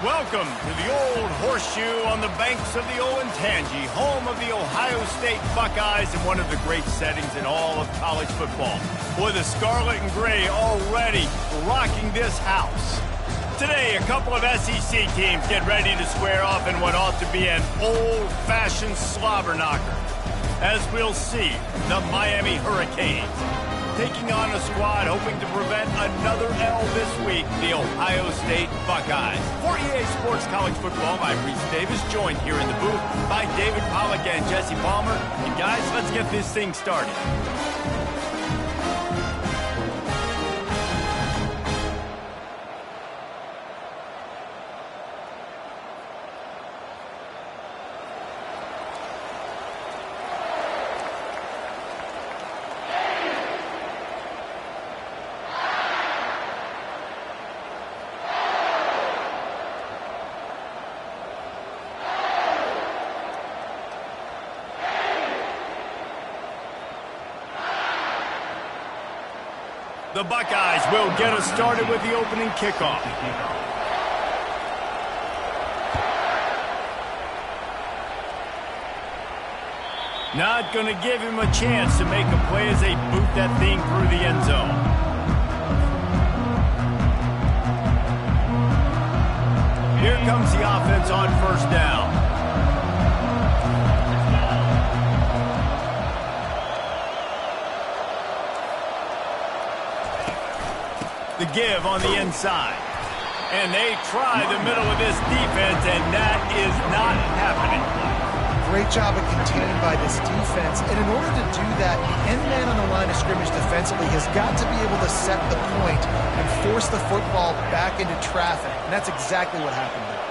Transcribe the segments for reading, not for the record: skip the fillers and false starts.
Welcome to the Old Horseshoe on the banks of the Olentangy, home of the Ohio State Buckeyes and one of the great settings in all of college football. Boy, the scarlet and gray already rocking this house. Today, a couple of SEC teams get ready to square off in what ought to be an old-fashioned slobber knocker. As we'll see, the Miami Hurricanes taking on a squad hoping to prevent another L this week, the Ohio State Buckeyes. For EA Sports College Football, I'm Reese Davis, joined here in the booth by David Pollack and Jesse Palmer. And guys, let's get this thing started. The Buckeyes will get us started with the opening kickoff. Not going to give him a chance to make a play as they boot that thing through the end zone. Here comes the offense on first down. The give on the inside. And they try the middle of this defense, and that is not happening. Great job of containing by this defense. And in order to do that, the end man on the line of scrimmage defensively has got to be able to set the point and force the football back into traffic. And that's exactly what happened there.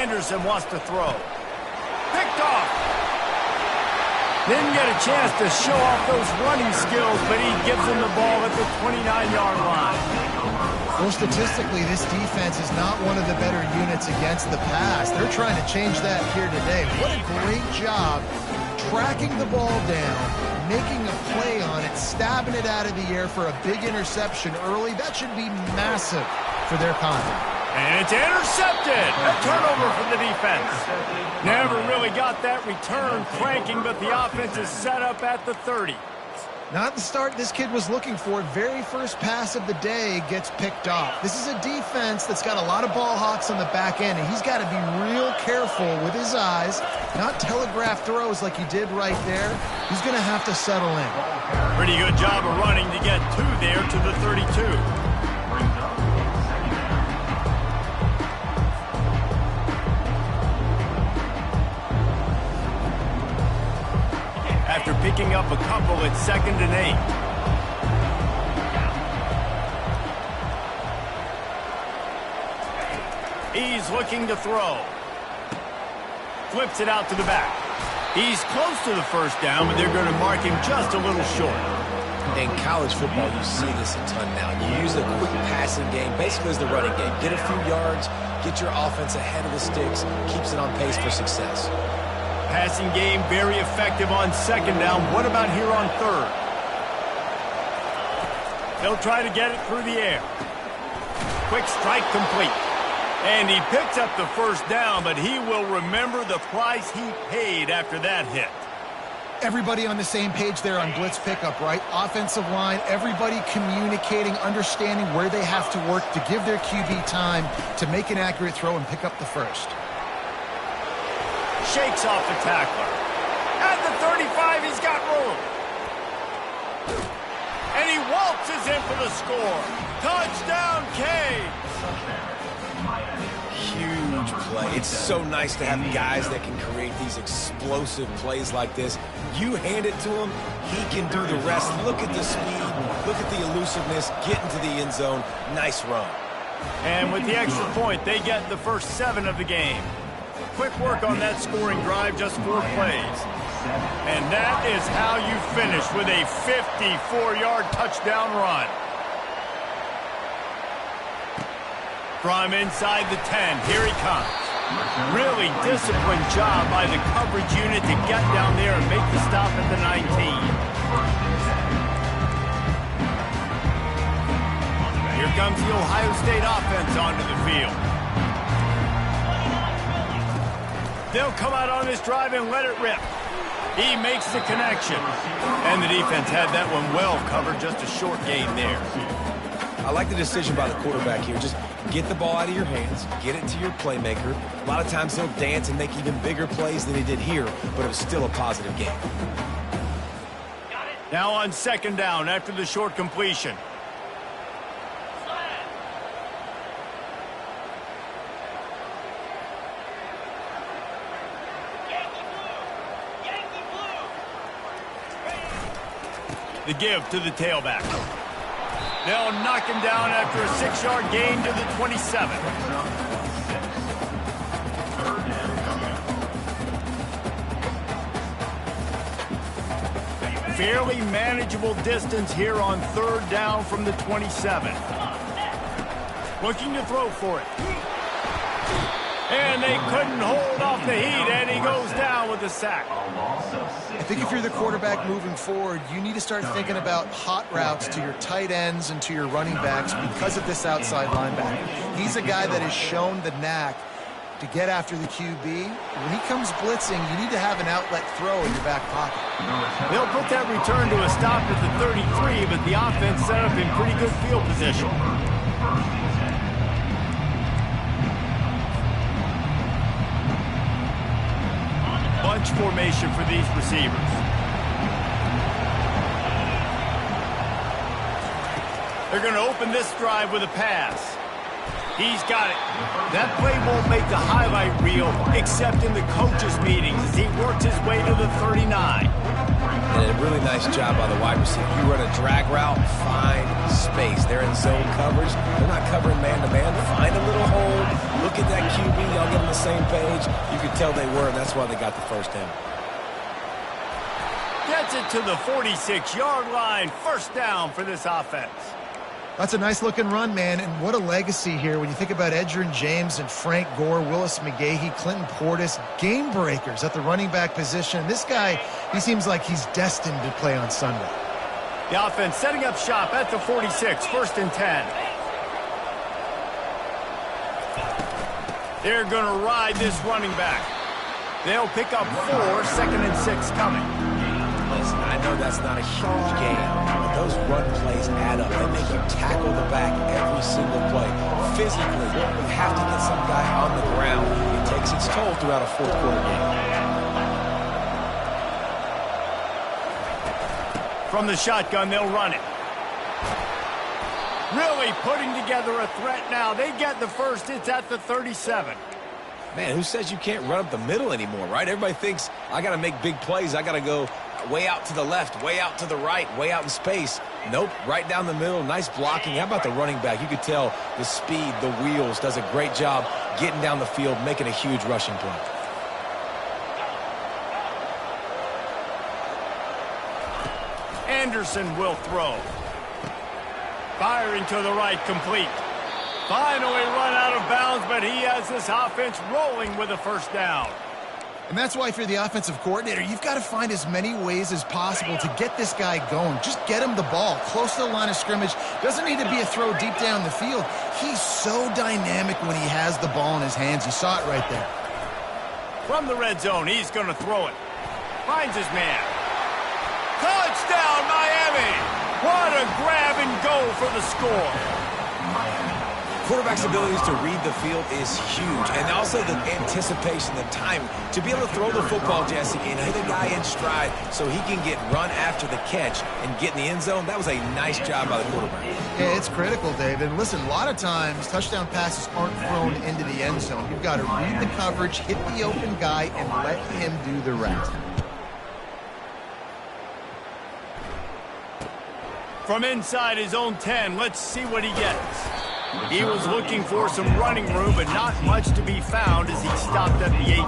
Anderson wants to throw. Picked off. Didn't get a chance to show off those running skills, but he gives him the ball at the 29-yard line. Well, statistically, this defense is not one of the better units against the pass. They're trying to change that here today. What a great job tracking the ball down, making a play on it, stabbing it out of the air for a big interception early. That should be massive for their confidence. And it's intercepted. A turnover for the defense. Never really got that return cranking, but the offense is set up at the 30. Not the start this kid was looking for. Very first pass of the day gets picked off. This is a defense that's got a lot of ball hawks on the back end, and he's got to be real careful with his eyes, not telegraph throws like he did right there. He's going to have to settle in. Pretty good job of running to get two there to the 32. After picking up a couple, it's 2nd and 8. He's looking to throw. Flips it out to the back. He's close to the first down, but they're going to mark him just a little short. In college football, you see this a ton now. You use a quick passing game, basically as the running game. Get a few yards, get your offense ahead of the sticks, keeps it on pace for success. Passing game very effective on 2nd down. What about here on 3rd? They'll try to get it through the air. Quick strike complete. And he picks up the first down, but he will remember the price he paid after that hit. Everybody on the same page there on blitz pickup, right? Offensive line, everybody communicating, understanding where they have to work to give their QB time to make an accurate throw and pick up the first. Shakes off the tackler. At the 35, he's got room. And he waltzes in for the score. Touchdown, K. Huge play. It's so nice to have guys that can create these explosive plays like this. You hand it to him, he can do the rest. Look at the speed, look at the elusiveness, get into the end zone. Nice run. And with the extra point, they get the first 7 of the game. Quick work on that scoring drive, just 4 plays. And that is how you finish with a 54-yard touchdown run. From inside the 10, here he comes. Really disciplined job by the coverage unit to get down there and make the stop at the 19. comes the Ohio State offense onto the field. They'll come out on this drive and let it rip. He makes the connection. And the defense had that one well covered, just a short gain there. I like the decision by the quarterback here. Just get the ball out of your hands, get it to your playmaker. A lot of times he'll dance and make even bigger plays than he did here, but it was still a positive game. Now on second down after the short completion. The give to the tailback. They'll knock him down after a 6-yard gain to the 27. Fairly manageable distance here on third down from the 27. Looking to throw for it. And they couldn't hold off the heat, and he goes down with a sack. I think if you're the quarterback moving forward, you need to start thinking about hot routes to your tight ends and to your running backs because of this outside linebacker. He's a guy that has shown the knack to get after the QB. When he comes blitzing, you need to have an outlet throw in your back pocket. They'll put that return to a stop at the 33, but the offense set up in pretty good field position. Bunch formation for these receivers. They're going to open this drive with a pass. He's got it. That play won't make the highlight reel except in the coaches' meetings as he works his way to the 39. And a really nice job by the wide receiver. You run a drag route, find space. They're in zone coverage. They're not covering man-to-man. Find a little hole. Look at that QB. Y'all get on the same page. You can tell they were, and that's why they got the first down. Gets it to the 46-yard line. First down for this offense. That's a nice-looking run, man, and what a legacy here when you think about Edgerrin James and Frank Gore, Willis McGahee, Clinton Portis, game breakers at the running back position. This guy, he seems like he's destined to play on Sunday. The offense setting up shop at the 46, first and 10. They're going to ride this running back. They'll pick up 4, second and 6 coming. Listen, I know that's not a huge game, but those run plays add up. They make you tackle the back every single play. Physically, you have to get some guy on the ground. It takes its toll throughout a fourth quarter game. From the shotgun, they'll run it. Really putting together a threat now. They get the first. It's at the 37. Man, who says you can't run up the middle anymore, right? Everybody thinks, I got to make big plays. I got to go way out to the left, way out to the right, way out in space. Nope, right down the middle. Nice blocking. How about the running back? You could tell the speed, the wheels, does a great job getting down the field, making a huge rushing play. Anderson will throw. Firing to the right, complete. Finally run out of bounds, but he has this offense rolling with a first down. And that's why if you're the offensive coordinator, you've got to find as many ways as possible to get this guy going. Just get him the ball close to the line of scrimmage. Doesn't need to be a throw deep down the field. He's so dynamic when he has the ball in his hands. You saw it right there. From the red zone, he's going to throw it. Finds his man. Touchdown, Miami! What a grab and go for the score. Quarterback's abilities to read the field is huge, and also the anticipation, the time to be able to throw the football, Jesse, and hit a guy in stride so he can get run after the catch and get in the end zone. That was a nice job by the quarterback. Yeah, it's critical, David. Listen, a lot of times touchdown passes aren't thrown into the end zone. You've got to read the coverage, hit the open guy, and let him do the rest. From inside his own 10, let's see what he gets. He was looking for some running room, but not much to be found as he stopped at the 18.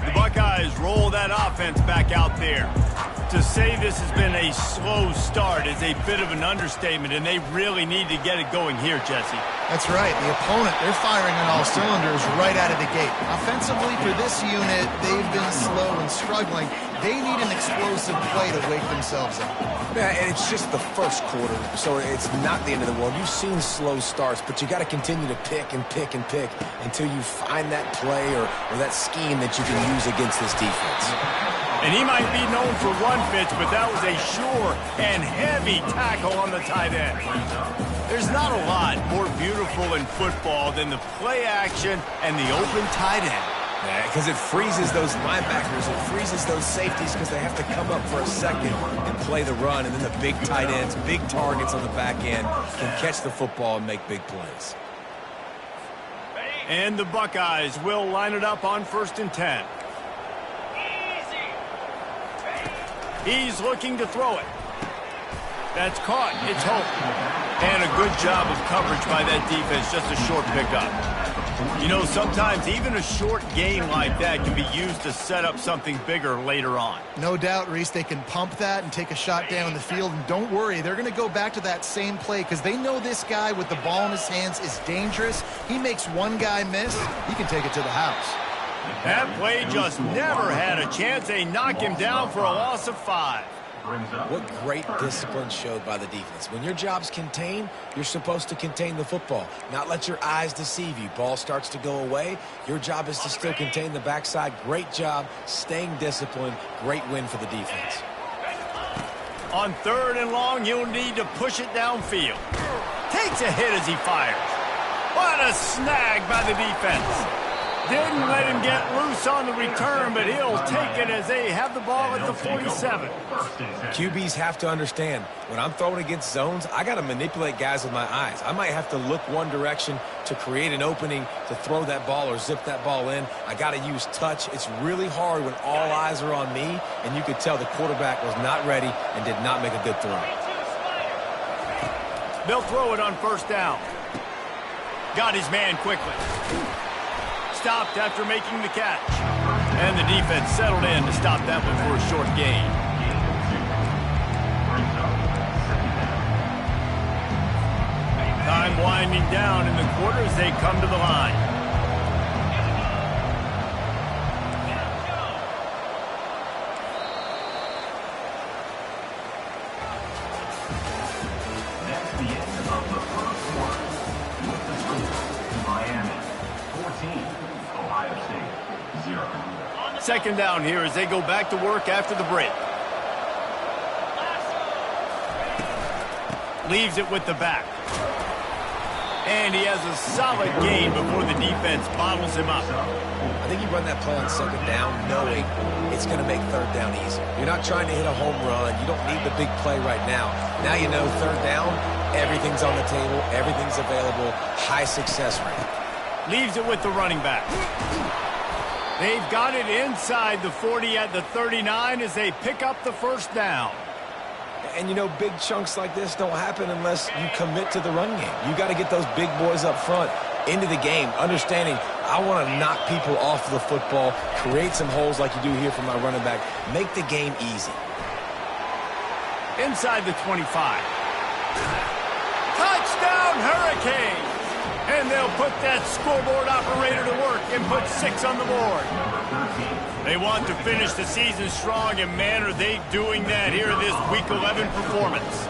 The Buckeyes roll that offense back out there. To say this has been a slow start is a bit of an understatement, and they really need to get it going here, Jesse. That's right. The opponent, they're firing on all cylinders right out of the gate. Offensively, for this unit, they've been slow and struggling. They need an explosive play to wake themselves up. Yeah, and it's just the first quarter, so it's not the end of the world. You've seen slow starts, but you got to continue to pick and pick and pick until you find that play or that scheme that you can use against this defense. And he might be known for one pitch, but that was a sure and heavy tackle on the tight end. There's not a lot more beautiful in football than the play action and the open tight end. Yeah, because it freezes those linebackers, it freezes those safeties because they have to come up for a second and play the run, and then the big tight ends, big targets on the back end can catch the football and make big plays. And the Buckeyes will line it up on 1st and 10. He's looking to throw it. That's caught. It's Hope. And a good job of coverage by that defense. Just a short pickup. You know, sometimes even a short gain like that can be used to set up something bigger later on. No doubt, Reese, they can pump that and take a shot down the field. And don't worry, they're going to go back to that same play because they know this guy with the ball in his hands is dangerous. He makes one guy miss, he can take it to the house. That play just never had a chance. They knock him down for a loss of 5. What great discipline showed by the defense. When your job's contained, you're supposed to contain the football, not let your eyes deceive you. Ball starts to go away. Your job is to still contain the backside. Great job staying disciplined. Great win for the defense. On 3rd and long, he'll need to push it downfield. Takes a hit as he fires. What a snag by the defense. Didn't let him get loose on the return, but he'll take it as they have the ball at the 47. QBs have to understand, when I'm throwing against zones, I got to manipulate guys with my eyes. I might have to look one direction to create an opening to throw that ball or zip that ball in. I got to use touch. It's really hard when all eyes are on me, and you could tell the quarterback was not ready and did not make a good throw. They'll throw it on 1st down. Got his man quickly. Stopped after making the catch. And the defense settled in to stop that one for a short gain. Time winding down in the quarter as they come to the line. That's the end of the first quarter. With the score, Miami 14. Ohio State, 0. 2nd down here as they go back to work after the break. Leaves it with the back. And he has a solid gain before the defense bottles him up. I think you run that play on 2nd down knowing it's going to make 3rd down easy. You're not trying to hit a home run. You don't need the big play right now. Now you know 3rd down, everything's on the table, everything's available, high success rate. Leaves it with the running back. They've got it inside the 40 at the 39 as they pick up the 1st down. And, you know, big chunks like this don't happen unless you commit to the run game. You got to get those big boys up front into the game, understanding I want to knock people off the football, create some holes like you do here for my running back, make the game easy. Inside the 25. Touchdown, Hurricane! And they'll put that scoreboard operator to work and put 6 on the board. They want to finish the season strong, and man, are they doing that here in this Week 11 performance.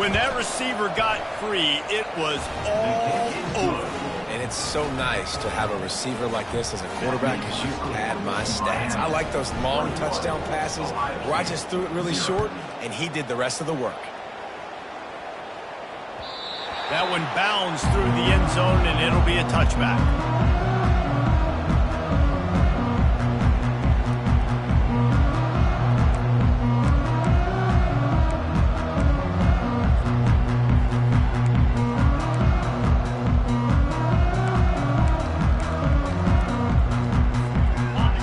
When that receiver got free, it was all over. And it's so nice to have a receiver like this as a quarterback because you pad my stats. I like those long touchdown passes where I just threw it really short, and he did the rest of the work. That one bounds through the end zone, and it'll be a touchback.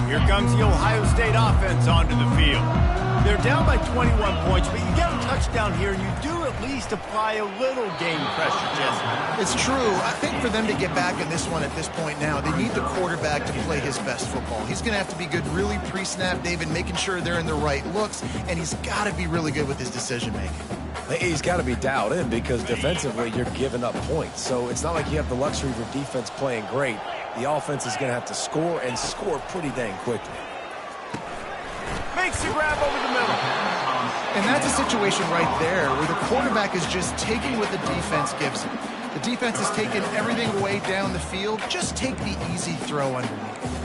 Here comes the Ohio State offense onto the field. They're down by 21 points, but you got to touchdown here, you do at least apply a little game pressure, Jesse. It's true. I think for them to get back in this one at this point now, they need the quarterback to play his best football. He's going to have to be good really pre-snap, David, making sure they're in the right looks, and he's got to be really good with his decision-making. He's got to be dialed in because defensively you're giving up points. So it's not like you have the luxury of your defense playing great. The offense is going to have to score and score pretty dang quickly. Makes the grab over the middle. And that's a situation right there where the quarterback is just taking what the defense gives him. The defense is taking everything away down the field. Just take the easy throw underneath.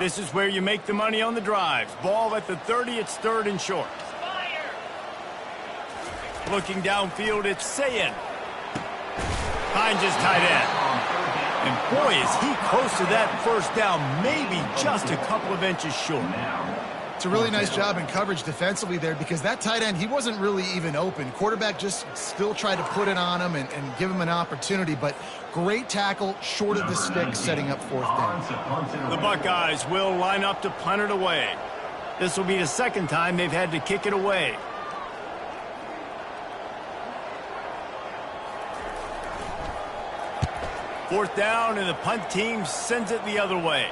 This is where you make the money on the drives. Ball at the 30, it's 3rd and short. Looking downfield, it's Sayin. Finds his tight end. And boy, is he close to that first down, maybe just a couple of inches short. It's a really nice job in coverage defensively there because that tight end, he wasn't really even open. Quarterback just still tried to put it on him and give him an opportunity, but great tackle, short of the stick, setting up 4th down. The Buckeyes will line up to punt it away. This will be the 2nd time they've had to kick it away. Fourth down, and the punt team sends it the other way.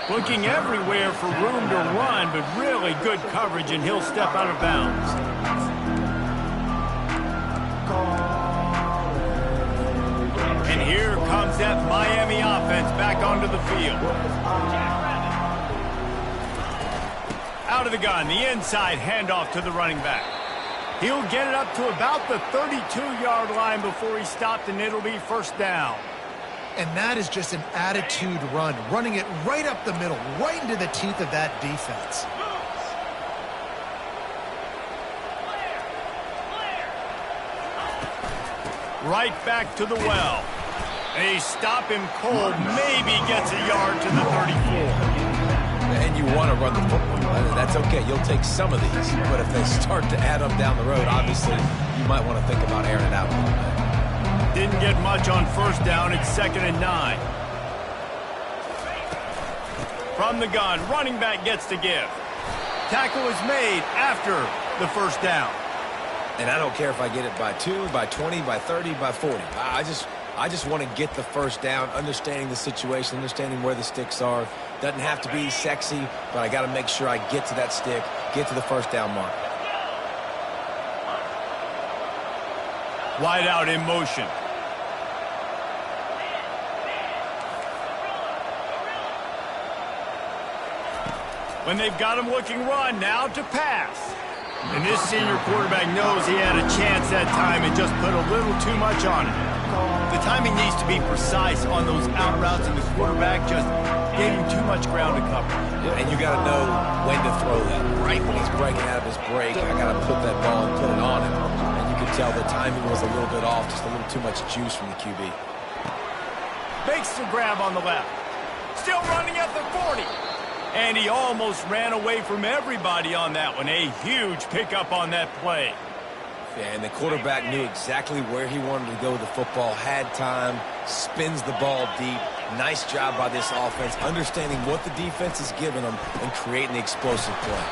Looking everywhere for room to run, but really good coverage, and he'll step out of bounds. And here comes that Miami offense back onto the field. Out of the gun, the inside handoff to the running back. He'll get it up to about the 32-yard line before he stopped, and it'll be 1st down. And that is just an attitude run, running it right up the middle, right into the teeth of that defense. Right back to the well. They stop him cold, maybe gets a yard to the 34. And you want to run the football. That's okay. You'll take some of these. But if they start to add up down the road, obviously, you might want to think about airing it out a little bit. Didn't get much on 1st down. It's 2nd and 9. From the gun, running back gets to give. Tackle is made after the 1st down. And I don't care if I get it by 2, by 20, by 30, by 40. I just want to get the 1st down, understanding the situation, understanding where the sticks are. Doesn't have to be sexy, but I got to make sure I get to that stick, get to the 1st down mark. Wide out in motion. When they've got him looking run, now to pass. And this senior quarterback knows he had a chance that time and just put a little too much on it. The timing needs to be precise on those out routes, and the quarterback just gave him too much ground to cover. Yeah, and you got to know when to throw that. Right when he's breaking out of his break, I got to put that ball and put it on him. And you can tell the timing was a little bit off, just a little too much juice from the QB. Makes the grab on the left. Still running at the 40. And he almost ran away from everybody on that one. A huge pickup on that play. Yeah, and the quarterback knew exactly where he wanted to go with the football, had time, spins the ball deep. Nice job by this offense, understanding what the defense is giving them and creating the explosive play.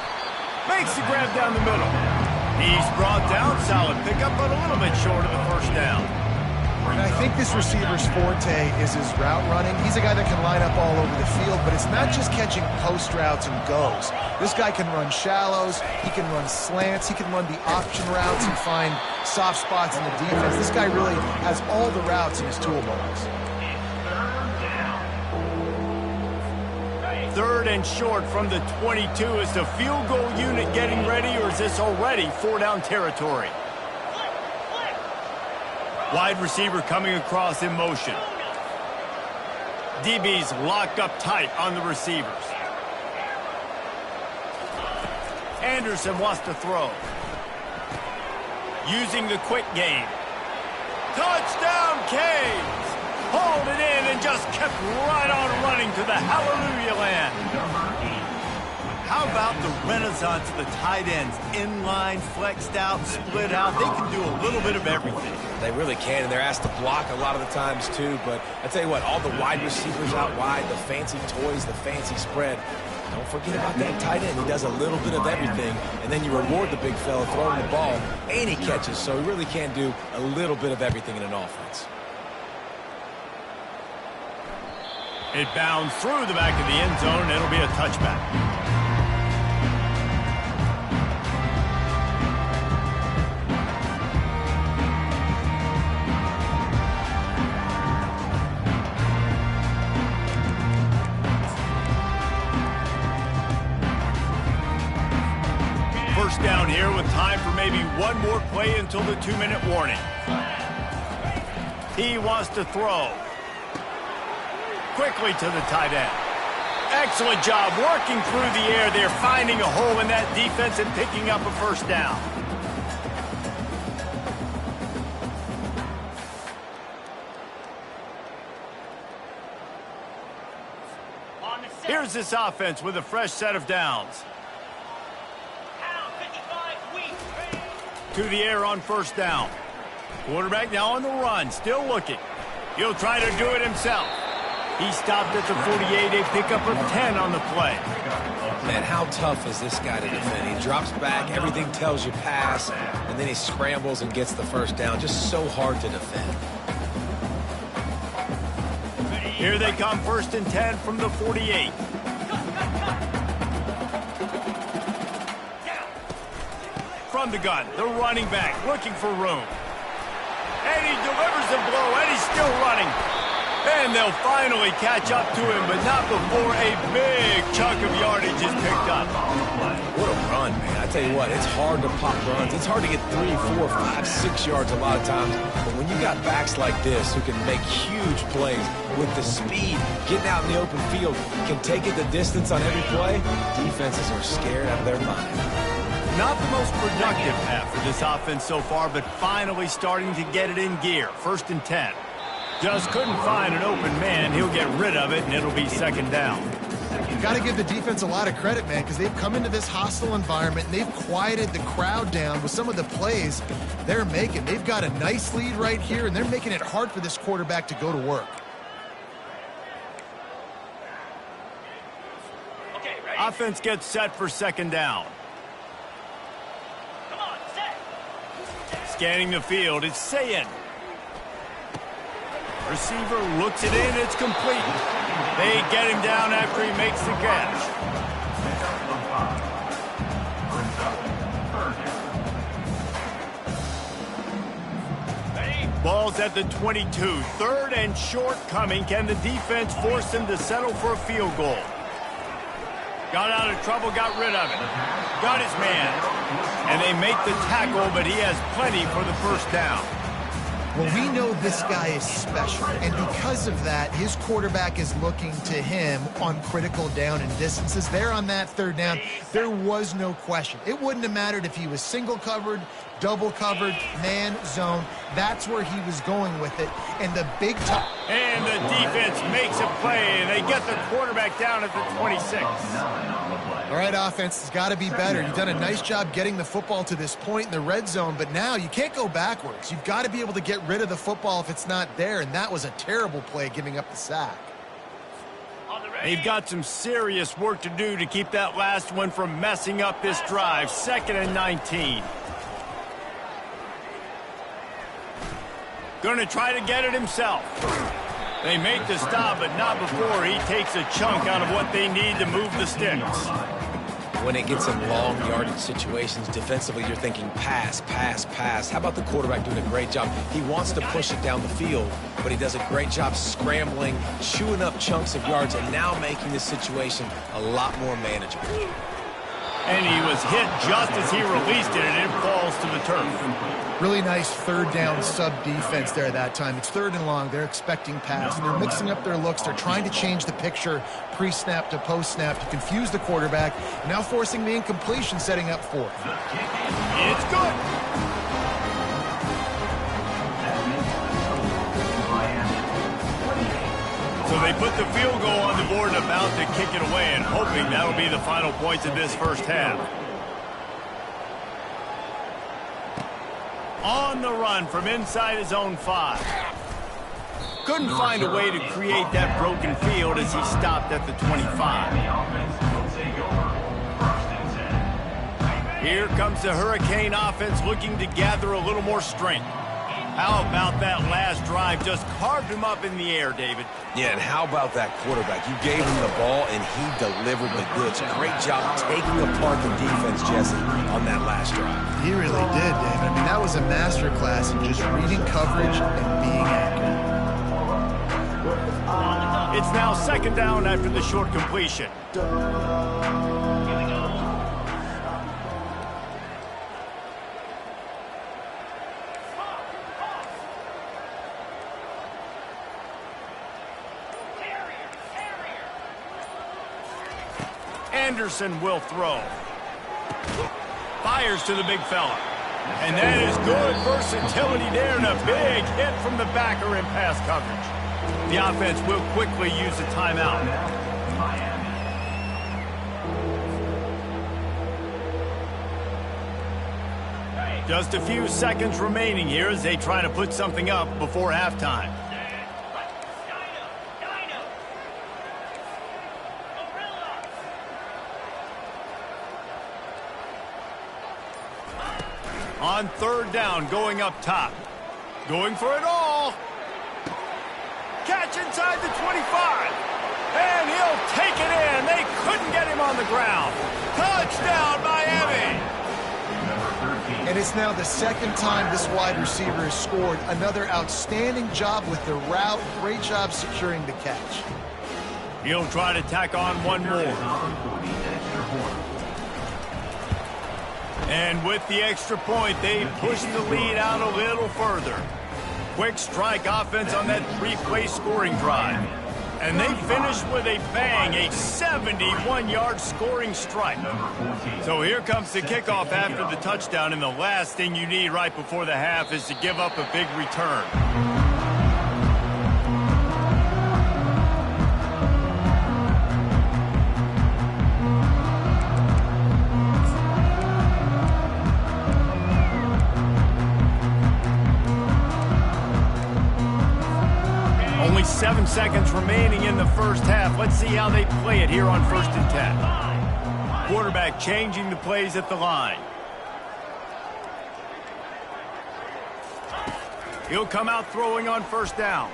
Makes the grab down the middle. He's brought down, solid pickup, but a little bit short of the 1st down. And I think this receiver's forte is his route running. He's a guy that can line up all over the field, but it's not just catching post routes and goes. This guy can run shallows, he can run slants, he can run the option routes and find soft spots in the defense. This guy really has all the routes in his toolbox. 3rd and short from the 22. Is the field goal unit getting ready, or is this already 4-down territory? Wide receiver coming across in motion. DB's locked up tight on the receivers. Anderson wants to throw. Using the quick game. Touchdown, Canes! Hauled it in and just kept right on running to the hallelujah land. How about the renaissance of the tight ends? Inline, flexed out, split out. They can do a little bit of everything. They really can, and they're asked to block a lot of the times too. But I tell you what, all the wide receivers out wide, the fancy toys, the fancy spread. Don't forget about that tight end. He does a little bit of everything, and then you reward the big fella throwing the ball, and he catches. So he really can do a little bit of everything in an offense. It bounds through the back of the end zone, and it'll be a touchback. First down here with time for maybe one more play until the 2-minute warning. He wants to throw. Quickly to the tight end. Excellent job working through the air there, finding a hole in that defense and picking up a first down. Here's this offense with a fresh set of downs. To the air on first down. Quarterback now on the run, still looking. He'll try to do it himself. He stopped at the 48, a pickup of 10 on the play. Man, how tough is this guy to defend? He drops back, everything tells you pass, and then he scrambles and gets the first down. Just so hard to defend. Here they come, 1st and 10 from the 48. From the gun, the running back looking for room. And he delivers the blow, and he's still running. And they'll finally catch up to him, but not before a big chunk of yardage is picked up. What a run, man. I tell you what, it's hard to pop runs. It's hard to get 3, 4, 5, 6 yards a lot of times. But when you got backs like this who can make huge plays with the speed, getting out in the open field, can take it the distance on every play, defenses are scared out of their mind. Not the most productive half for this offense so far, but finally starting to get it in gear. 1st and 10. Just couldn't find an open man. He'll get rid of it, and it'll be 2nd down. You've got to give the defense a lot of credit, man, because they've come into this hostile environment, and they've quieted the crowd down with some of the plays they're making. They've got a nice lead right here, and they're making it hard for this quarterback to go to work. Okay, ready? Offense gets set for 2nd down. Come on, set. Scanning the field, it's Sayin. Receiver looks it in, it's complete. They get him down after he makes the catch. Ball's at the 22. 3rd and short coming. Can the defense force him to settle for a field goal? Got out of trouble, got rid of it. Got his man. And they make the tackle, but he has plenty for the first down. Well, we know this guy is special, and because of that, his quarterback is looking to him on critical down and distances. There on that 3rd down, there was no question. It wouldn't have mattered if he was single covered, double covered, man, zone. That's where he was going with it, and the big time. And the defense makes a play, and they get the quarterback down at the 26. All right, offense has got to be better. You've done a nice job getting the football to this point in the red zone, but now you can't go backwards. You've got to be able to get rid of the football if it's not there, and that was a terrible play, giving up the sack. They've got some serious work to do to keep that last one from messing up this drive. 2nd and 19. Going to try to get it himself. They make the stop, but not before he takes a chunk out of what they need to move the sticks. When it gets in long yardage situations, defensively, you're thinking pass, pass, pass. How about the quarterback doing a great job? He wants to push it down the field, but he does a great job scrambling, chewing up chunks of yards, and now making this situation a lot more manageable. And he was hit just as he released it, and it falls to the turf. Really nice 3rd down sub-defense there that time. It's 3rd and long. They're expecting pass. They're mixing up their looks. They're trying to change the picture pre-snap to post-snap to confuse the quarterback. Now forcing the incompletion, setting up 4th. It's good. So they put the field goal on the board and about to kick it away, and hoping that'll be the final points of this first half. On the run from inside his own 5. Couldn't find a way to create that broken field as he stopped at the 25. Here comes the Hurricane offense looking to gather a little more strength. How about that last drive? Just carved him up in the air, David. Yeah, and how about that quarterback? You gave him the ball, and he delivered the goods. Great job taking apart the defense, Jesse, on that last drive. He really did, David. I mean, that was a masterclass in just reading coverage and being accurate. It's now second down after the short completion. Anderson will throw. Fires to the big fella. And that is good versatility there, and a big hit from the backer in pass coverage. The offense will quickly use a timeout. Just a few seconds remaining here as they try to put something up before halftime. On third down, going up top. Going for it all. Catch inside the 25. And he'll take it in. They couldn't get him on the ground. Touchdown, Miami. And it's now the second time this wide receiver has scored. Another outstanding job with the route. Great job securing the catch. He'll try to tack on one more. And with the extra point, they push the lead out a little further. Quick strike offense on that 3-play scoring drive. And they finish with a bang, a 71-yard scoring strike. So here comes the kickoff after the touchdown, and the last thing you need right before the half is to give up a big return. Only 7 seconds remaining in the first half. Let's see how they play it here on 1st and 10. Quarterback changing the plays at the line. He'll come out throwing on 1st down.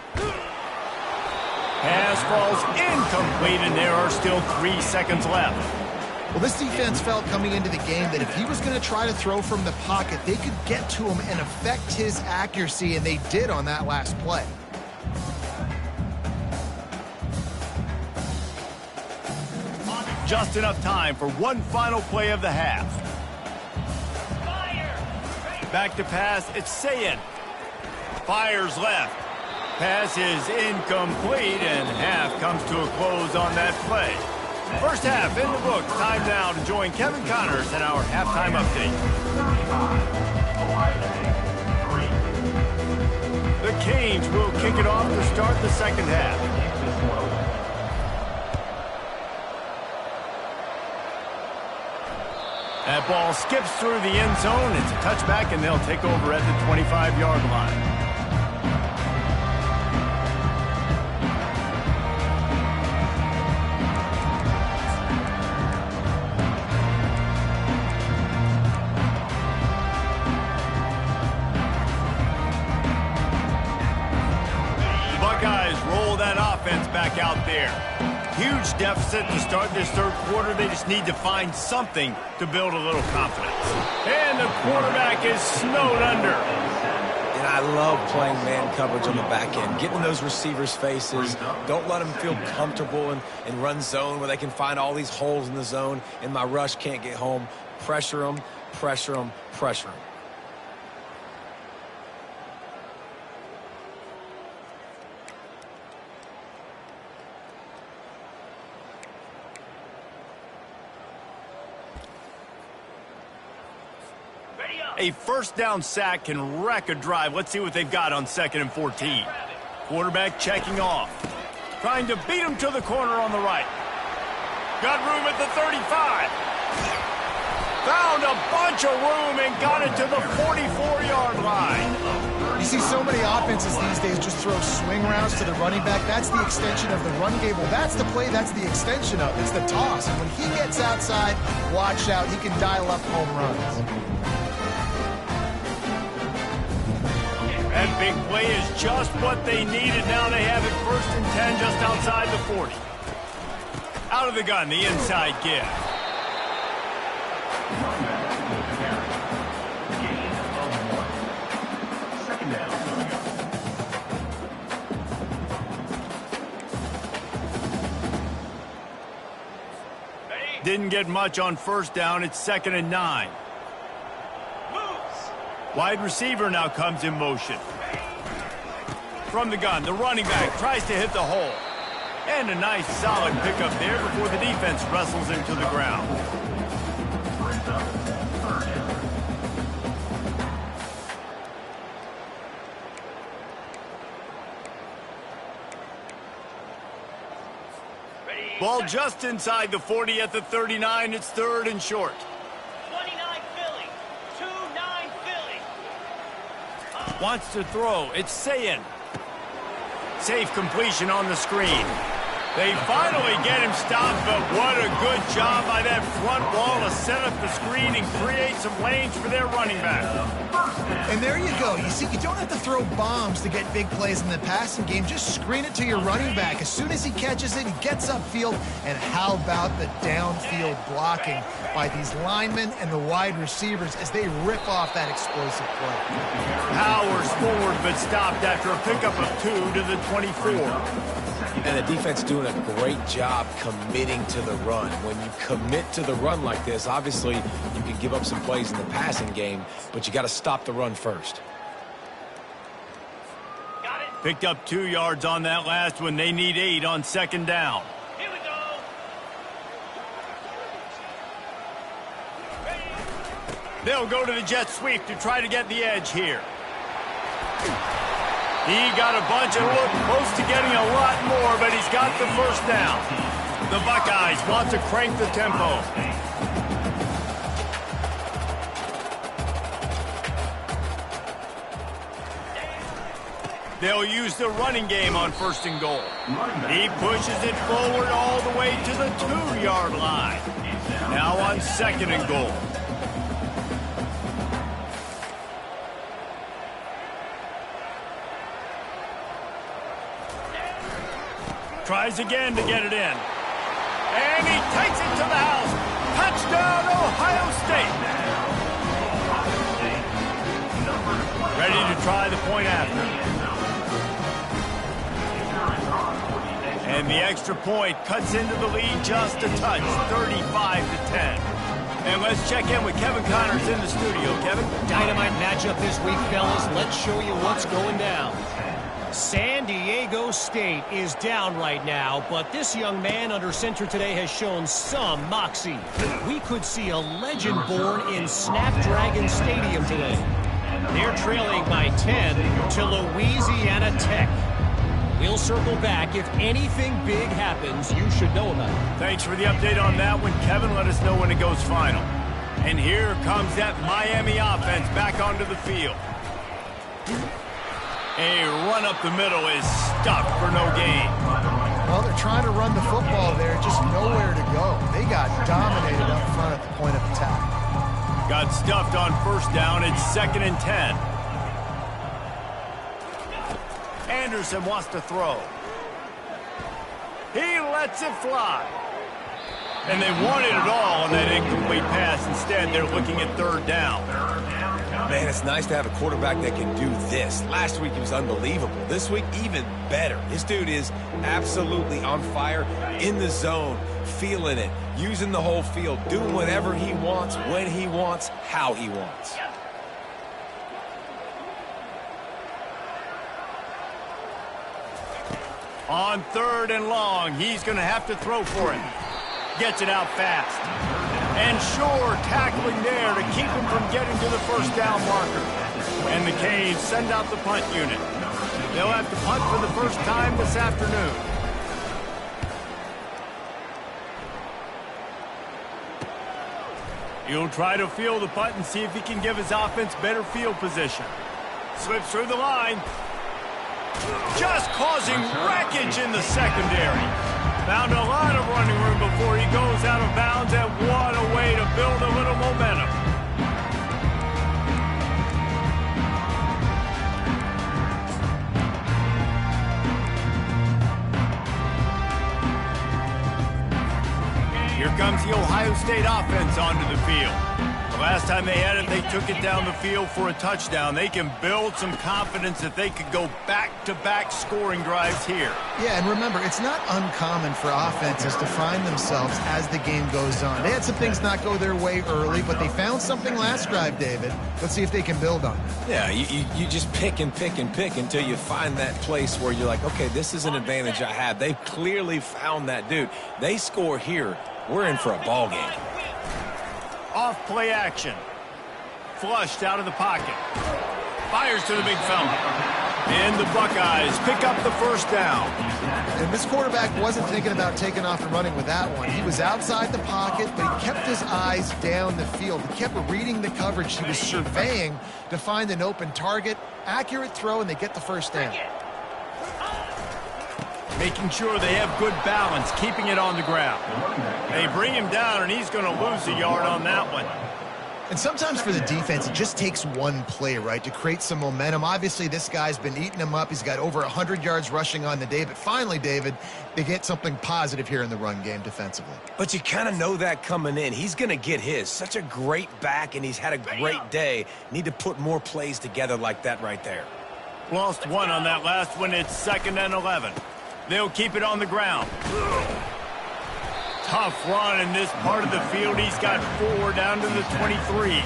Pass falls incomplete, and there are still 3 seconds left. Well, this defense felt coming into the game that if he was going to try to throw from the pocket, they could get to him and affect his accuracy, and they did on that last play. Just enough time for one final play of the half. Back to pass, it's Sayin. Fires left. Pass is incomplete, and half comes to a close on that play. First half in the books. Time now to join Kevin Connors in our halftime update. The Canes will kick it off to start the second half. That ball skips through the end zone. It's a touchback, and they'll take over at the 25-yard line. The Buckeyes roll that offense back out there. Huge deficit to start this third quarter. They just need to find something to build a little confidence. And the quarterback is snowed under. And I love playing man coverage on the back end, getting in those receivers' faces. Don't let them feel comfortable in run zone where they can find all these holes in the zone, and my rush can't get home. Pressure them, pressure them, pressure them. A first down sack can wreck a drive. Let's see what they've got on 2nd and 14. Quarterback checking off. Trying to beat him to the corner on the right. Got room at the 35. Found a bunch of room and got it to the 44-yard line. You see so many offenses these days just throw swing routes to the running back. That's the extension of the run game. Well, that's the play. That's the extension of it. It's the toss. And when he gets outside, watch out. He can dial up home runs. That big play is just what they needed. Now they have it 1st and 10 just outside the 40. Out of the gun, the inside give. Didn't get much on 1st down. It's 2nd and 9. Wide receiver now comes in motion. From the gun, the running back tries to hit the hole. And a nice solid pickup there before the defense wrestles him to the ground. Ball just inside the 40 at the 39. It's 3rd and short. 29 Philly. 2-9 Philly. Wants to throw. It's Sayin. Safe completion on the screen. They finally get him stopped, but what a good job by that front wall to set up the screen and create some lanes for their running back. And there you go. You see, you don't have to throw bombs to get big plays in the passing game. Just screen it to your running back. As soon as he catches it, he gets upfield. And how about the downfield blocking by these linemen and the wide receivers as they rip off that explosive play. Powers forward, but stopped after a pickup of 2 to the 24. And the defense doing a great job committing to the run. When you commit to the run like this, obviously you can give up some plays in the passing game, but you got to stop the run first. Got it. Picked up 2 yards on that last one. They need 8 on 2nd down. Here we go. They'll go to the jet sweep to try to get the edge here. He got a bunch and looked close to getting a lot more, but he's got the 1st down. The Buckeyes want to crank the tempo. They'll use the running game on 1st and goal. He pushes it forward all the way to the 2-yard line. Now on 2nd and goal. Tries again to get it in. And he takes it to the house. Touchdown, Ohio State. Ready to try the point after. And the extra point cuts into the lead just a touch, 35-10. And let's check in with Kevin Connors in the studio. Kevin? Dynamite matchup this week, fellas. Let's show you what's going down. San Diego State is down right now, but this young man under center today has shown some moxie. We could see a legend born in Snapdragon Stadium today. They're trailing by 10 to Louisiana Tech. We'll circle back. If anything big happens, you should know about it. Thanks for the update on that one, Kevin. Let us know when it goes final. And here comes that Miami offense back onto the field. A run up the middle is stuffed for no gain. Well, they're trying to run the football there, just nowhere to go. They got dominated up front at the point of attack. Got stuffed on 1st down. It's 2nd and 10. Anderson wants to throw. He lets it fly. And they wanted it all on that incomplete pass. Instead, they're looking at 3rd down. Man, it's nice to have a quarterback that can do this. Last week, he was unbelievable. This week, even better. This dude is absolutely on fire, in the zone, feeling it, using the whole field, doing whatever he wants, when he wants, how he wants. On 3rd and long, he's going to have to throw for it. Gets it out fast. And sure, tackling there to keep him from getting to the 1st down marker. And the Canes send out the punt unit. They'll have to punt for the first time this afternoon. He'll try to field the punt and see if he can give his offense better field position. Slips through the line. Just causing wreckage in the secondary. Found a lot of running room before he goes out of bounds, and what a way to build a little momentum. Here comes the Ohio State offense onto the field. The last time they had it, they took it down the field for a touchdown. They can build some confidence that they could go back-to-back scoring drives here. Yeah, and remember, it's not uncommon for offenses to find themselves as the game goes on. They had some things not go their way early, but they found something last drive, David. Let's see if they can build on it. Yeah, you just pick and pick and pick until you find that place where you're like, okay, this is an advantage I have. They've clearly found that dude. They score here. We're in for a ball game. Off play action. Flushed out of the pocket. Fires to the big fella. And the Buckeyes pick up the first down. And this quarterback wasn't thinking about taking off and running with that one. He was outside the pocket, but he kept his eyes down the field. He kept reading the coverage. He was surveying to find an open target. Accurate throw, and they get the first down. Making sure they have good balance, keeping it on the ground. They bring him down, and he's going to lose a yard on that one. And sometimes for the defense, it just takes one play, right, to create some momentum. Obviously, this guy's been eating them up. He's got over 100 yards rushing on the day. But finally, David, they get something positive here in the run game defensively. But you kind of know that coming in. He's going to get his. Such a great back, and he's had a great day. Need to put more plays together like that right there. Lost one on that last one. It's 2nd and 11. They'll keep it on the ground. Tough run in this part of the field. He's got 4 down to the 23.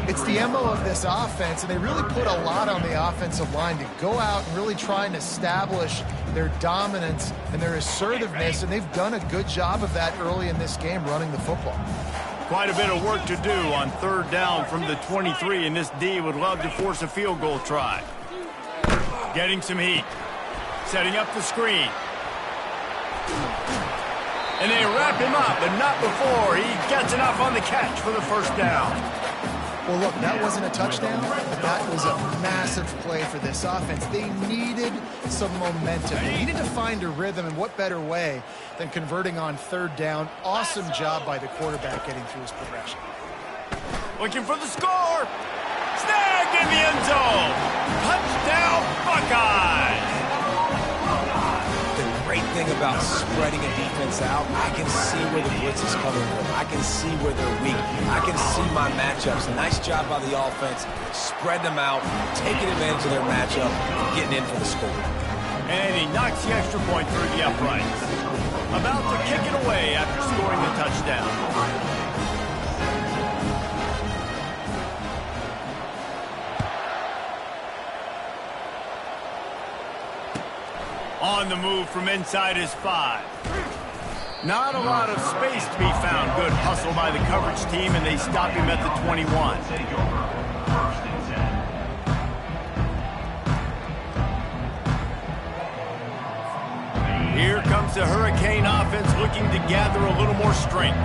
It's the MO of this offense, and they really put a lot on the offensive line to go out and really try and establish their dominance and their assertiveness, and they've done a good job of that early in this game running the football. Quite a bit of work to do on 3rd down from the 23, and this D would love to force a field goal try. Getting some heat. Setting up the screen. And they wrap him up, but not before he gets enough on the catch for the first down. Well, look, that wasn't a touchdown, but that was a massive play for this offense. They needed some momentum. They needed to find a rhythm, and what better way than converting on 3rd down. Awesome job by the quarterback getting through his progression. Looking for the score. Snagged in the end zone. Touchdown, Buckeyes. Great thing about spreading a defense out, I can see where the blitz is coming from. I can see where they're weak. I can see my matchups. Nice job by the offense. Spread them out, taking advantage of their matchup, getting in for the score. And he knocks the extra point through the uprights. About to kick it away after scoring the touchdown. On the move from inside his 5. Not a lot of space to be found. Good hustle by the coverage team, and they stop him at the 21. Here comes the Hurricane offense looking to gather a little more strength.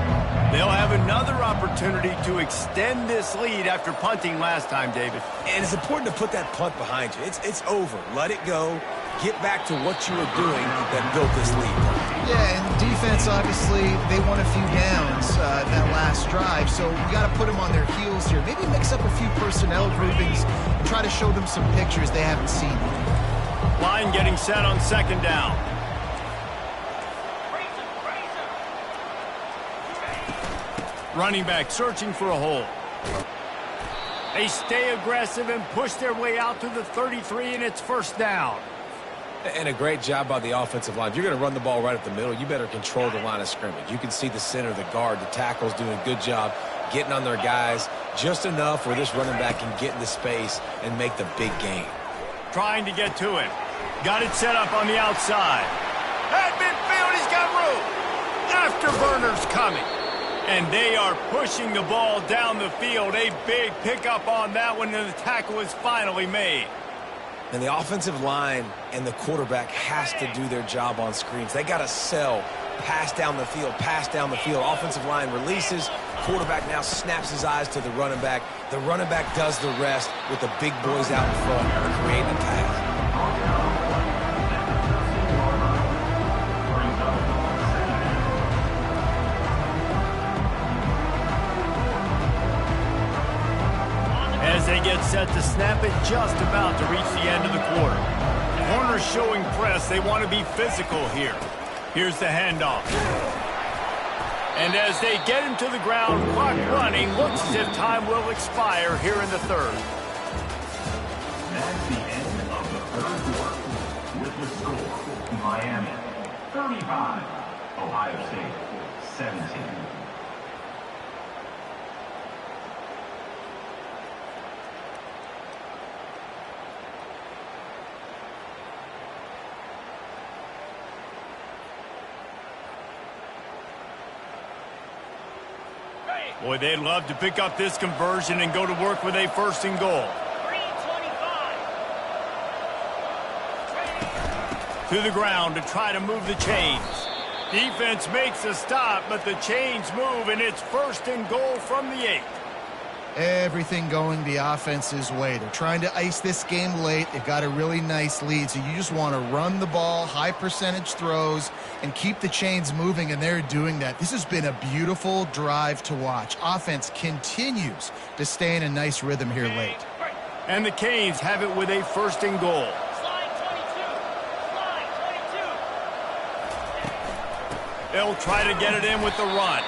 They'll have another opportunity to extend this lead after punting last time, David. And it's important to put that punt behind you. It's over. Let it go. Get back to what you were doing that built this lead. Yeah, and defense, obviously, they won a few downs that last drive, so you got to put them on their heels here. Maybe mix up a few personnel groupings and try to show them some pictures they haven't seen. Line getting set on 2nd down. Running back searching for a hole. They stay aggressive and push their way out to the 33, and it's 1st down. And a great job by the offensive line. If you're going to run the ball right up the middle, you better control the line of scrimmage. You can see the center, the guard, the tackles doing a good job getting on their guys just enough where this running back can get into space and make the big gain. Trying to get to him. Got it set up on the outside. At midfield, he's got room. Afterburner's coming. And they are pushing the ball down the field. A big pickup on that one, and the tackle is finally made. And the offensive line and the quarterback has to do their job on screens. They got to sell Pass down the field, pass down the field. Offensive line releases. Quarterback now snaps his eyes to the running back. The running back does the rest with the big boys out in front, creating a pass. As they get set to snap it, just about to reach the end of the quarter. Corners showing press. They want to be physical here. Here's the handoff. And as they get him to the ground, clock running, looks as if time will expire here in the third. That's the end of the third quarter. With the score, Miami 35, Ohio State 17. Boy, they'd love to pick up this conversion and go to work with a first and goal. 3:25. To the ground to try to move the chains. Defense makes a stop, but the chains move, and it's first and goal from the 8. Everything going the offense's way. They're trying to ice this game late. They've got a really nice lead, so you just want to run the ball, high percentage throws, and keep the chains moving, and they're doing that. This has been a beautiful drive to watch. Offense continues to stay in a nice rhythm here late. And the Canes have it with a first and goal. Slide 22. Slide 22. They'll try to get it in with the run.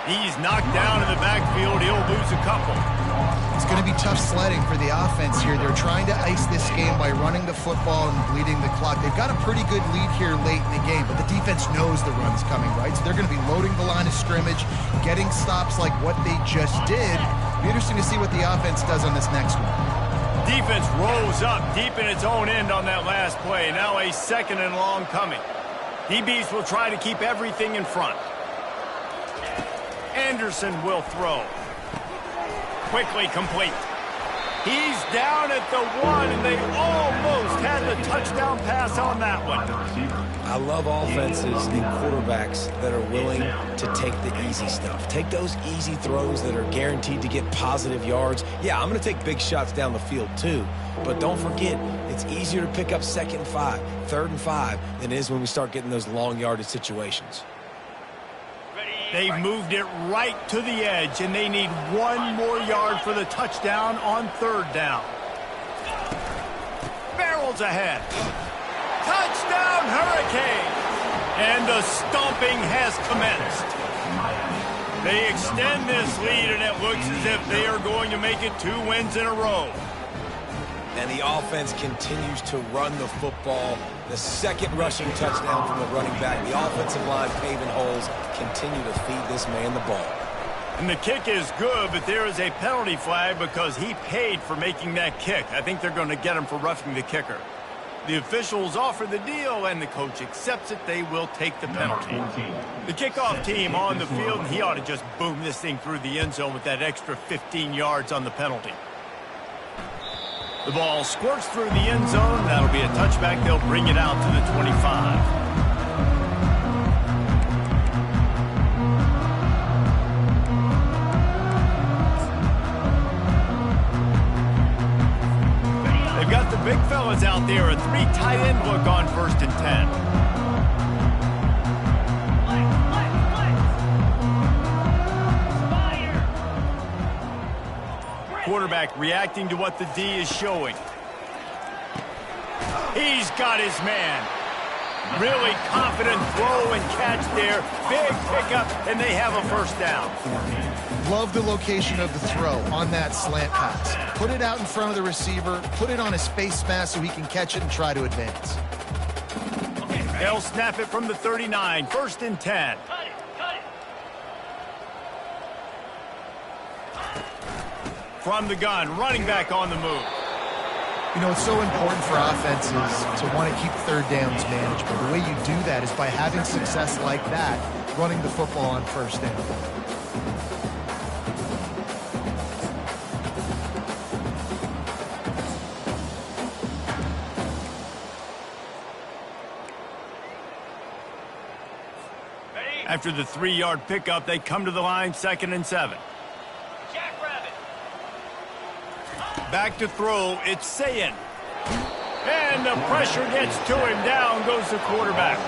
He's knocked down in the backfield. He'll lose a couple. It's going to be tough sledding for the offense here. They're trying to ice this game by running the football and bleeding the clock. They've got a pretty good lead here late in the game, but the defense knows the run's coming, right? So they're going to be loading the line of scrimmage, getting stops like what they just did. It'll be interesting to see what the offense does on this next one. Defense rolls up deep in its own end on that last play. Now a second and long coming. DBs will try to keep everything in front. Anderson will throw. Quickly complete. He's down at the 1, and they almost had the touchdown pass on that one. I love offenses and quarterbacks that are willing to take the easy stuff. Take those easy throws that are guaranteed to get positive yards. Yeah, I'm going to take big shots down the field too, but don't forget, it's easier to pick up 2nd and 5, 3rd and 5 than it is when we start getting those long yardage situations. They've moved it right to the edge, and they need 1 more yard for the touchdown on 3rd down. Barrels ahead. Touchdown, Hurricane! And the stomping has commenced. They extend this lead, and it looks as if they are going to make it 2 wins in a row. And the offense continues to run the football. The second rushing touchdown from the running back. The offensive line paving holes. Continue to feed this man the ball. And the kick is good, but there is a penalty flag because he paid for making that kick. I think they're going to get him for roughing the kicker. The officials offer the deal, and the coach accepts it. They will take the penalty. The kickoff team on the field, and he ought to just boom this thing through the end zone with that extra 15 yards on the penalty. The ball squirts through the end zone. That'll be a touchback. They'll bring it out to the 25. They've got the big fellas out there. A 3 tight end look on 1st and 10. Quarterback reacting to what the D is showing. He's got his man. Really confident throw and catch there. Big pickup, and they have a 1st down. Love the location of the throw on that slant pass. Put it out in front of the receiver, put it on his face mask so he can catch it and try to advance. They'll snap it from the 39, 1st and 10. Cut it. Cut it. From the gun, running back on the move. You know, it's so important for offenses to want to keep 3rd downs manageable. The way you do that is by having success like that, running the football on 1st down. After the 3-yard pickup, they come to the line, 2nd and 7. Jackrabbit. Back to throw, it's Sayin. And the pressure gets to him. Down goes the quarterback.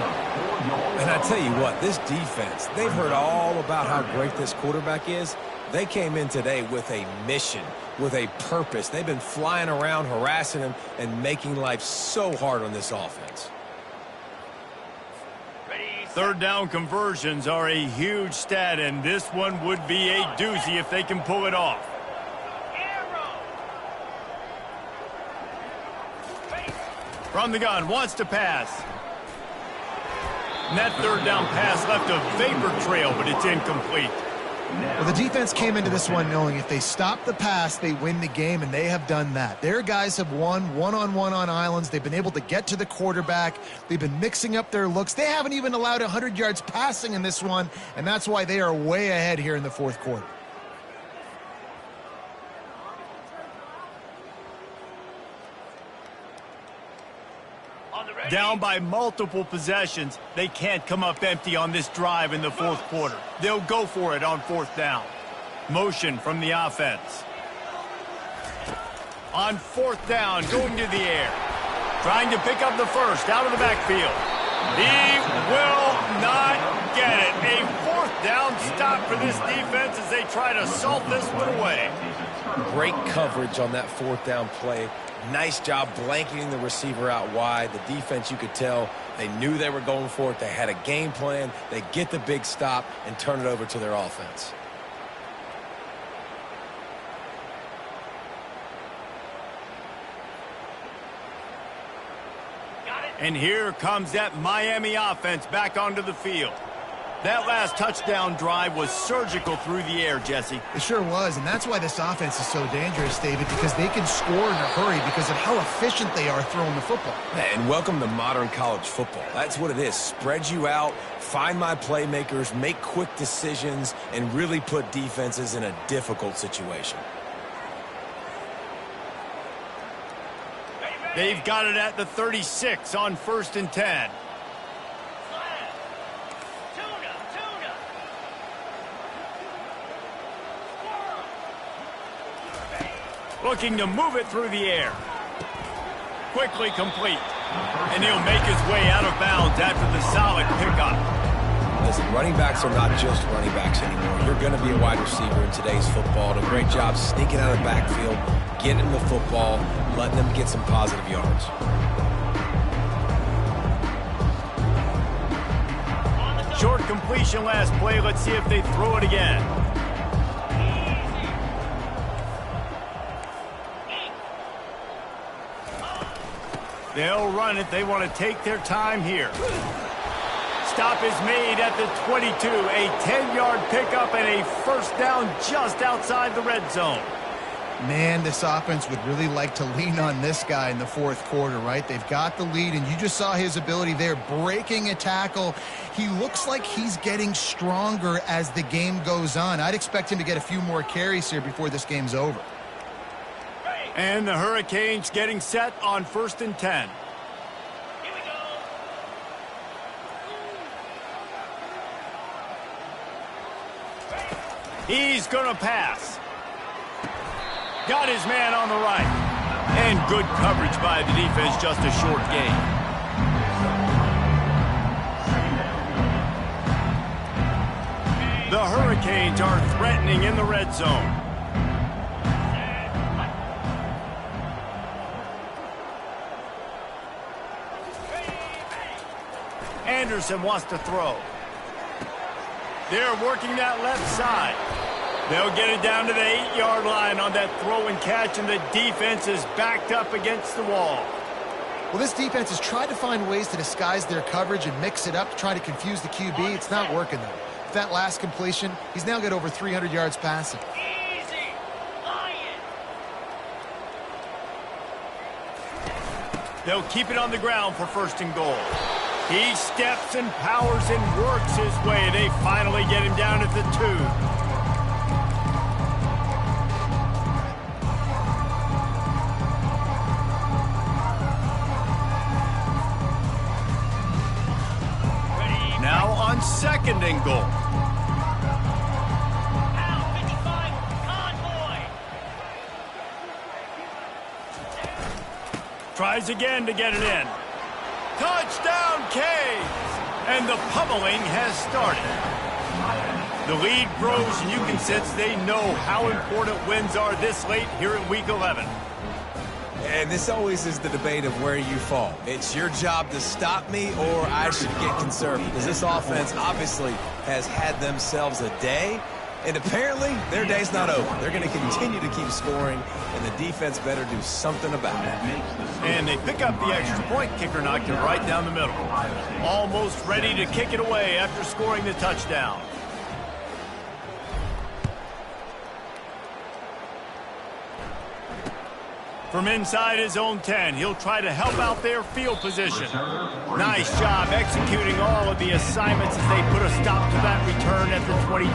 And I tell you what, this defense, they've heard all about how great this quarterback is. They came in today with a mission, with a purpose. They've been flying around, harassing him, and making life so hard on this offense. Third down conversions are a huge stat, and this one would be a doozy if they can pull it off. From the gun, wants to pass. And that third down pass left a vapor trail, but it's incomplete. Well, the defense came into this one knowing if they stop the pass, they win the game, and they have done that. Their guys have won one-on-one on islands. They've been able to get to the quarterback. They've been mixing up their looks. They haven't even allowed 100 yards passing in this one, and that's why they are way ahead here in the fourth quarter. Down by multiple possessions, they can't come up empty on this drive in the fourth quarter. They'll go for it on 4th down. Motion from the offense. On 4th down, going to the air. Trying to pick up the first out of the backfield. He will not get it. A 4th down stop for this defense as they try to salt this one away. Great coverage on that 4th down play. Nice job blanketing the receiver out wide. The defense, you could tell, they knew they were going for it. They had a game plan. They get the big stop and turn it over to their offense. And here comes that Miami offense back onto the field. That last touchdown drive was surgical through the air, Jesse. It sure was, and that's why this offense is so dangerous, David, because they can score in a hurry because of how efficient they are throwing the football. And welcome to modern college football. That's what it is. Spread you out, find my playmakers, make quick decisions, and really put defenses in a difficult situation. They've got it at the 36 on 1st and 10. Looking to move it through the air. Quickly complete. And he'll make his way out of bounds after the solid pickup. Listen, running backs are not just running backs anymore. You're going to be a wide receiver in today's football. And a great job sneaking out of the backfield, getting the football, letting them get some positive yards. Short completion last play. Let's see if they throw it again. They'll run it. They want to take their time here. Stop is made at the 22. A 10-yard pickup and a 1st down just outside the red zone. Man, this offense would really like to lean on this guy in the fourth quarter, right? They've got the lead, and you just saw his ability there, breaking a tackle. He looks like he's getting stronger as the game goes on. I'd expect him to get a few more carries here before this game's over. And the Hurricanes getting set on 1st and 10. Here we go. He's going to pass. Got his man on the right. And good coverage by the defense, just a short gain. The Hurricanes are threatening in the red zone. Anderson wants to throw. They're working that left side. They'll get it down to the 8-yard line on that throw and catch, and the defense is backed up against the wall. Well, this defense has tried to find ways to disguise their coverage and mix it up to try to confuse the QB. It's not working, though. With that last completion, he's now got over 300 yards passing. Easy. Lion. They'll keep it on the ground for 1st and goal. He steps and powers and works his way. They finally get him down at the 2. Now on 2nd 2nd and goal. Pound 55, Convoy. Tries again to get it in. Touchdown, Canes! And the pummeling has started. The lead grows, and you can sense they know how important wins are this late here in Week 11. And this always is the debate of where you fall. It's your job to stop me, or I should get conservative. Because this offense obviously has had themselves a day, and apparently their day's not over. They're going to continue to keep scoring, and the defense better do something about it. And they pick up the extra point. Kicker knocked it right down the middle. Almost ready to kick it away after scoring the touchdown. From inside his own 10, he'll try to help out their field position. Nice job executing all of the assignments as they put a stop to that return at the 22.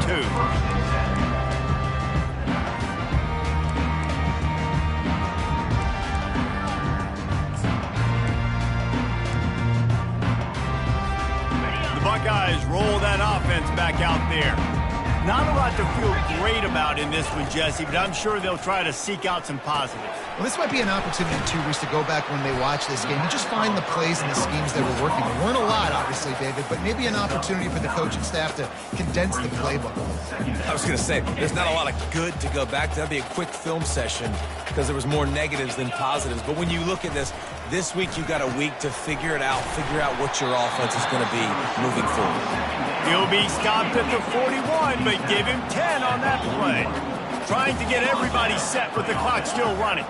The Buckeyes roll that offense back out there. Not a lot to feel great about in this one, Jesse, but I'm sure they'll try to seek out some positives. Well, this might be an opportunity, too, Reese, to go back when they watch this game and just find the plays and the schemes that were working. There weren't a lot, obviously, David, but maybe an opportunity for the coaching staff to condense the playbook. I was going to say, there's not a lot of good to go back to. That'd be a quick film session because there was more negatives than positives. But when you look at this week you got a week to figure it out, figure out what your offense is going to be moving forward. He'll be stopped at the 41, but give him 10 on that play. Trying to get everybody set with the clock still running.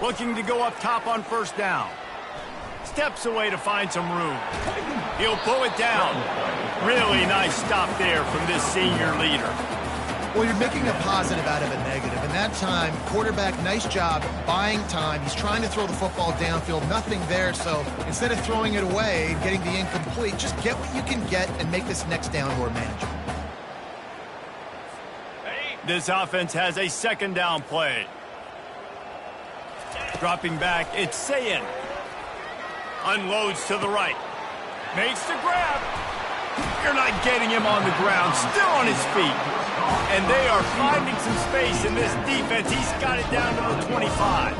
Looking to go up top on 1st down. Steps away to find some room. He'll pull it down. Really nice stop there from this senior leader. Well, you're making a positive out of a negative. And that time, quarterback, nice job buying time. He's trying to throw the football downfield. Nothing there. So instead of throwing it away and getting the incomplete, just get what you can get and make this next down more manageable. This offense has a 2nd down play. Dropping back, it's Sayin. Unloads to the right. Makes the grab. You're not getting him on the ground. Still on his feet. And they are finding some space in this defense. He's got it down to the 25.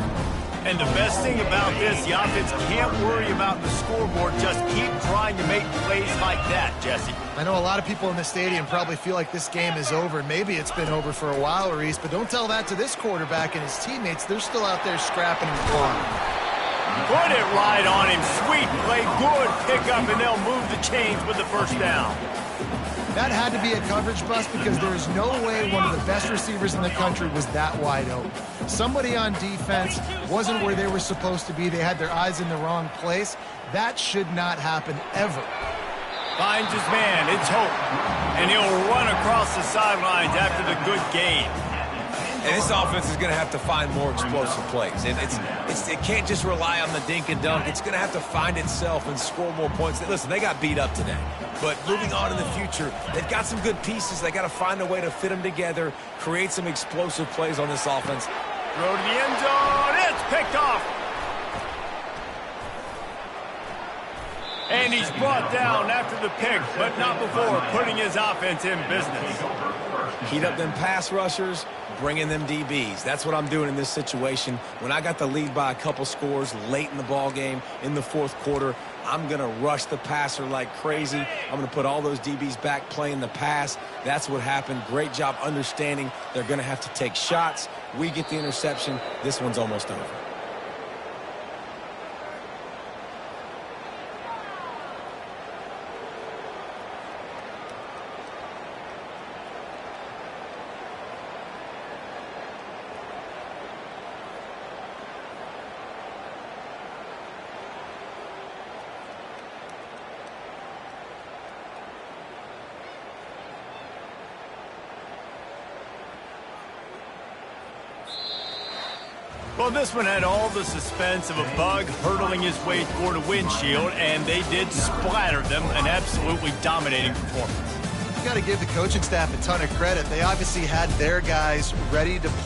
And the best thing about this, the offense can't worry about the scoreboard. Just keep trying to make plays like that, Jesse. I know a lot of people in the stadium probably feel like this game is over. Maybe it's been over for a while, Reese, but don't tell that to this quarterback and his teammates. They're still out there scrapping and clawing. Put it right on him. Sweet play, good pickup, and they'll move the chains with the 1st down. That had to be a coverage bust because there is no way one of the best receivers in the country was that wide open. Somebody on defense wasn't where they were supposed to be. They had their eyes in the wrong place. That should not happen ever. Finds his man. It's Hope. And he'll run across the sidelines after the good gain. And this offense is going to have to find more explosive plays. It can't just rely on the dink and dunk. It's going to have to find itself and score more points. Listen, they got beat up today. But moving on in the future, they've got some good pieces. They got to find a way to fit them together, create some explosive plays on this offense. Throw to the end zone. It's picked off. And he's brought down after the pick, but not before putting his offense in business. Heat up them pass rushers, bring in them DBs. That's what I'm doing in this situation. When I got the lead by a couple scores late in the ball game in the 4th quarter, I'm going to rush the passer like crazy. I'm going to put all those DBs back playing the pass. That's what happened. Great job understanding they're going to have to take shots. We get the interception. This one's almost over. Well, this one had all the suspense of a bug hurtling his way toward a windshield, and they did splatter them. An absolutely dominating performance. You got to give the coaching staff a ton of credit. They obviously had their guys ready to play.